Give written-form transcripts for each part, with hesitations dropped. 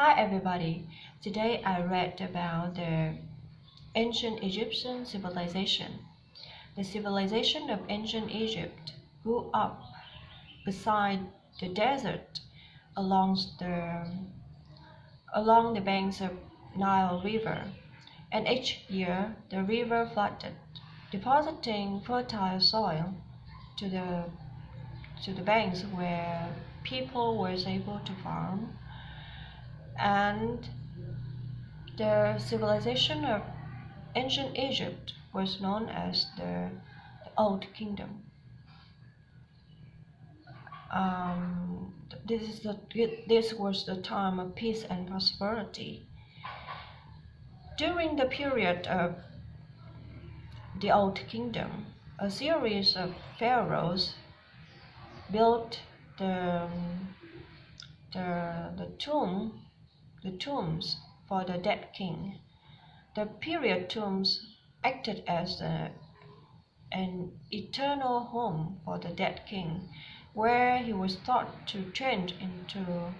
Hi everybody, today I read about the ancient Egyptian civilization. The civilization of ancient Egypt grew up beside the desert along the banks of Nile River, and each year the river flooded, depositing fertile soil to the banks where people were able to farm. And the civilization of ancient Egypt was known as the Old Kingdom. This was the time of peace and prosperity. During the period of the Old Kingdom, a series of pharaohs built the tombs for the dead king. The period tombs acted as an eternal home for the dead king, where he was thought to change into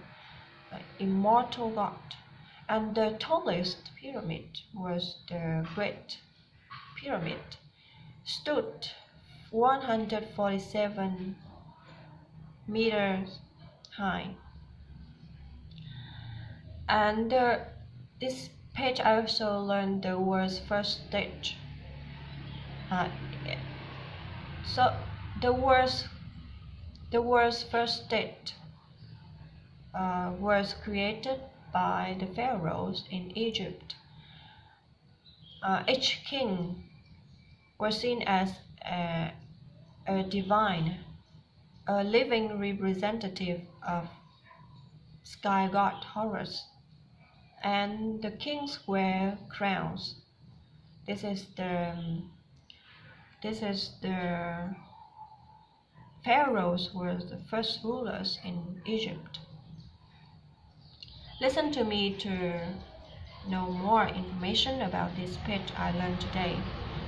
an immortal god. And the tallest pyramid was the Great Pyramid, stood 147 meters high. And this page I also learned the world's first stage. So the world's first state was created by the pharaohs in Egypt. Each king was seen as a divine, a living representative of sky god Horus, and the kings wear crowns. This is the pharaohs were the first rulers in Egypt. Listen to me to know more information about this page I learned today.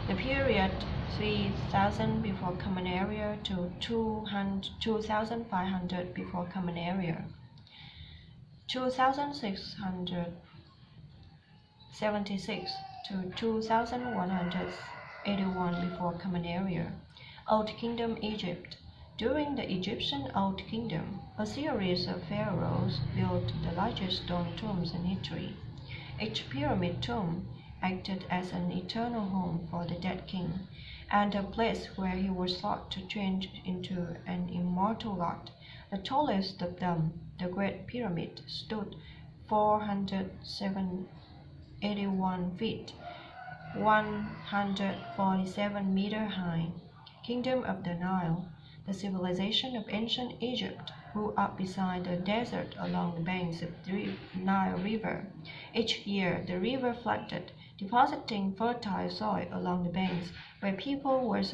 The period 3000 before Common Era to 2500 before Common Era, 2676 to 2181 before Common Era. Old Kingdom Egypt. During the Egyptian Old Kingdom, a series of pharaohs built the largest stone tombs in history. Each pyramid tomb acted as an eternal home for the dead king, and a place where he was thought to change into an immortal god. The tallest of them, the Great Pyramid, stood 481 feet, 147 meters high. Kingdom of the Nile. The civilization of ancient Egypt grew up beside the desert along the banks of the Nile River. Each year, the river flooded, depositing fertile soil along the banks where people were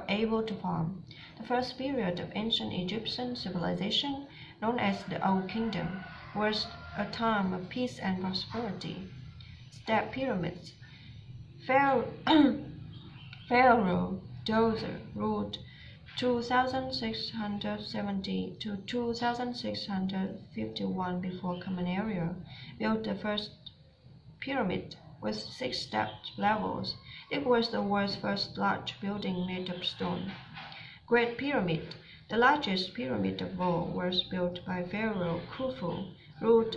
able to farm. The first period of ancient Egyptian civilization, known as the Old Kingdom, was a time of peace and prosperity. Step pyramids. Pharaoh Djoser ruled 2670 to 2651 before Common Era, built the first pyramid with 6 stepped levels. It was the world's first large building made of stone. Great Pyramid. The largest pyramid of all was built by Pharaoh Khufu, ruled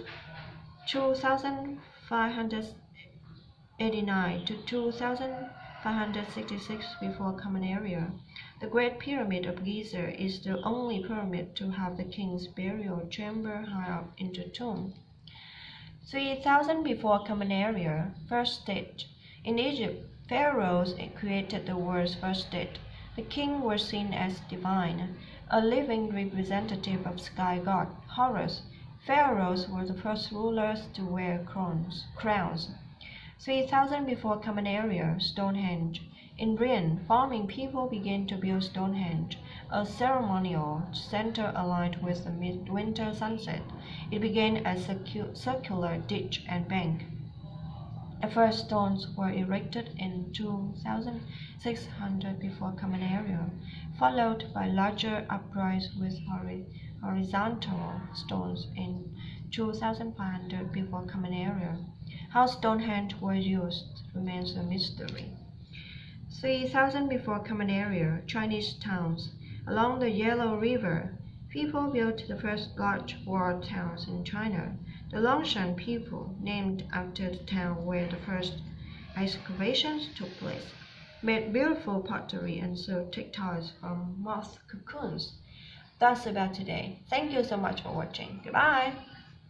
2589 to 2566 before Common Era. The Great Pyramid of Giza is the only pyramid to have the king's burial chamber high up in the tomb. 3000 before Common Era, first stage. In Egypt, pharaohs created the world's first state. The king was seen as divine, a living representative of sky god Horus. Pharaohs were the first rulers to wear crowns. 3000 before Common Era, Stonehenge. In Britain, farming people began to build Stonehenge, a ceremonial center aligned with the midwinter sunset. It began as a circular ditch and bank. The first stones were erected in 2600 before Common Era, followed by larger uprights with horizontal stones in 2500 before Common Era. How Stonehenge was used remains a mystery. 3000 before Common Era, Chinese towns. Along the Yellow River, people built the first large walled towns in China. The Longshan people, named after the town where the first excavations took place, made beautiful pottery and sewed textiles from moth cocoons. That's about today. Thank you so much for watching. Goodbye.